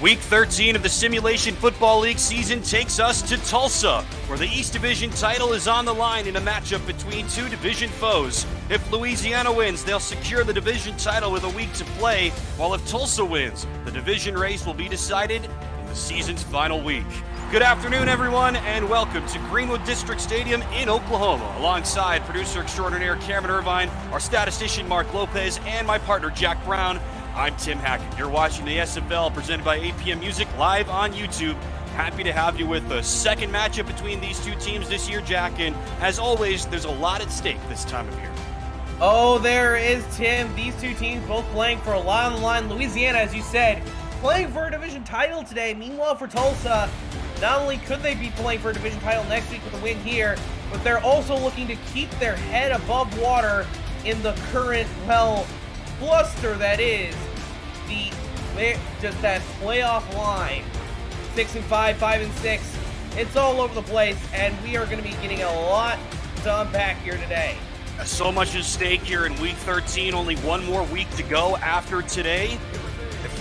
Week 13 of the Simulation Football League season takes us to Tulsa, where the East Division title is on the line in a matchup between two division foes. If Louisiana wins, they'll secure the division title with a week to play, while if Tulsa wins, the division race will be decided in the season's final week. Good afternoon, everyone, and welcome to Greenwood District Stadium in Oklahoma. Alongside producer extraordinaire Cameron Irvine, our statistician Mark Lopez, and my partner Jack Brown, I'm Tim Hackett. You're watching the SFL presented by APM Music live on YouTube. Happy to have you with us. Second matchup between these two teams this year, Jack, and as always, there's a lot at stake this time of year. Oh, there is, Tim. These two teams both playing for a lot on the line. Louisiana, as you said, playing for a division title today. Meanwhile, for Tulsa, not only could they be playing for a division title next week with a win here, but they're also looking to keep their head above water in the current, cluster that is just that playoff line. 6-5, 5-6. It's all over the place, and we are going to be getting a lot to unpack here today. So much at stake here in Week 13. Only one more week to go after today.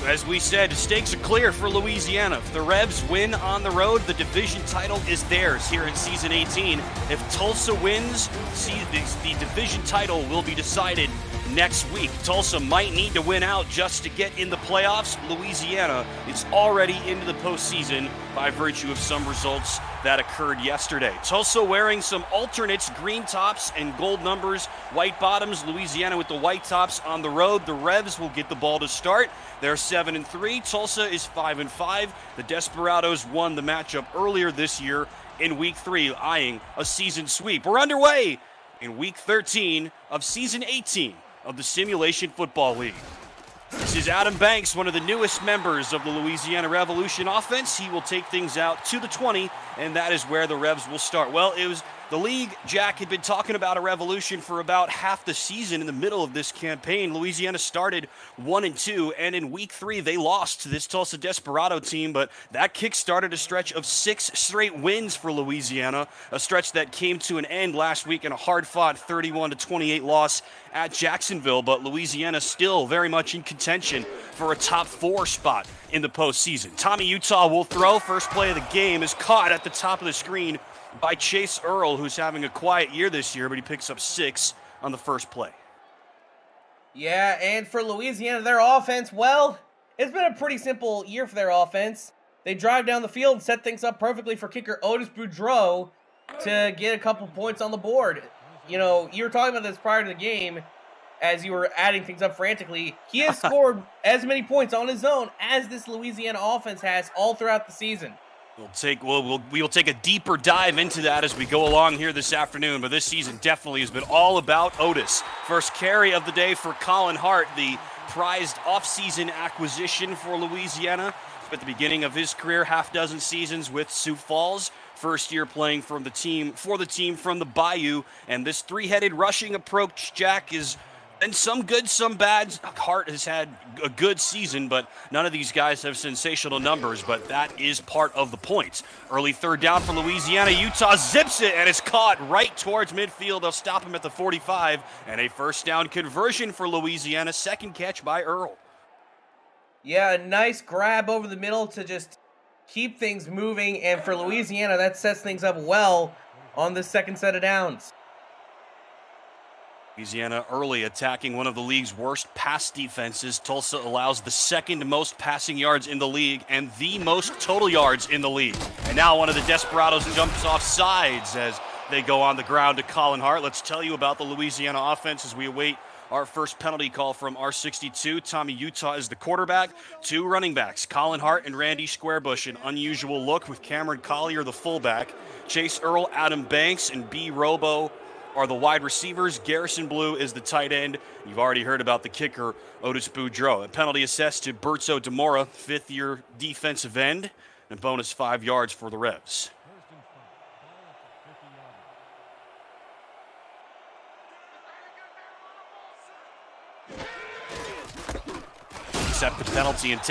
As we said, stakes are clear for Louisiana. If the Revs win on the road, the division title is theirs here in Season 18. If Tulsa wins, the division title will be decided next week. Tulsa might need to win out just to get in the playoffs. Louisiana is already into the postseason by virtue of some results that occurred yesterday. Tulsa wearing some alternates, green tops and gold numbers, white bottoms. Louisiana with the white tops on the road. The Revs will get the ball to start. They're 7-3. Tulsa is 5-5. The Desperados won the matchup earlier this year in Week 3, eyeing a season sweep. We're underway in Week 13 of Season 18 of the Simulation Football League. This is Adam Banks, one of the newest members of the Louisiana Revolution offense. He will take things out to the 20, and that is where the Revs will start. Well, it was the league, Jack, had been talking about a revolution for about half the season in the middle of this campaign. Louisiana started 1-2, and in Week 3, they lost to this Tulsa Desperado team, but that kick-started a stretch of 6 straight wins for Louisiana, a stretch that came to an end last week in a hard-fought 31-28 loss at Jacksonville, but Louisiana still very much in contention for a top 4 spot in the postseason. Tommy Utah will throw. First play of the game is caught at the top of the screen by Chase Earl, who's having a quiet year this year, but he picks up 6 on the first play. Yeah, and for Louisiana, their offense, it's been a pretty simple year for their offense. They drive down the field and set things up perfectly for kicker Otis Boudreau to get a couple points on the board. You know, you were talking about this prior to the game as you were adding things up frantically. He has scored as many points on his own as this Louisiana offense has all throughout the season. We will take a deeper dive into that as we go along here this afternoon, but this season definitely has been all about Otis. First carry of the day for Colin Hart, the prized offseason acquisition for Louisiana. At the beginning of his career, half dozen seasons with Sioux Falls. First year playing for the team from the Bayou, and this three-headed rushing approach, Jack, is been some good, some bad. Hart has had a good season, but none of these guys have sensational numbers, but that is part of the point. Early third down for Louisiana. Utah zips it, and it's caught right towards midfield. They'll stop him at the 45, and a first down conversion for Louisiana. Second catch by Earl. Yeah, a nice grab over the middle to just keep things moving, and for Louisiana, that sets things up well on this second set of downs. Louisiana early attacking one of the league's worst pass defenses. Tulsa allows the second most passing yards in the league and the most total yards in the league. And now one of the Desperados jumps off sides as they go on the ground to Colin Hart. Let's tell you about the Louisiana offense as we await our first penalty call from R62. Tommy Utah is the quarterback. 2 running backs, Colin Hart and Randy Squarebush. An unusual look with Cameron Collier, the fullback. Chase Earl, Adam Banks, and B. Robo are the wide receivers. Garrison Blue is the tight end. You've already heard about the kicker, Otis Boudreau. A penalty assessed to Bertso Demora, 5th-year defensive end, and bonus 5 yards for the Revs. Accept the penalty and take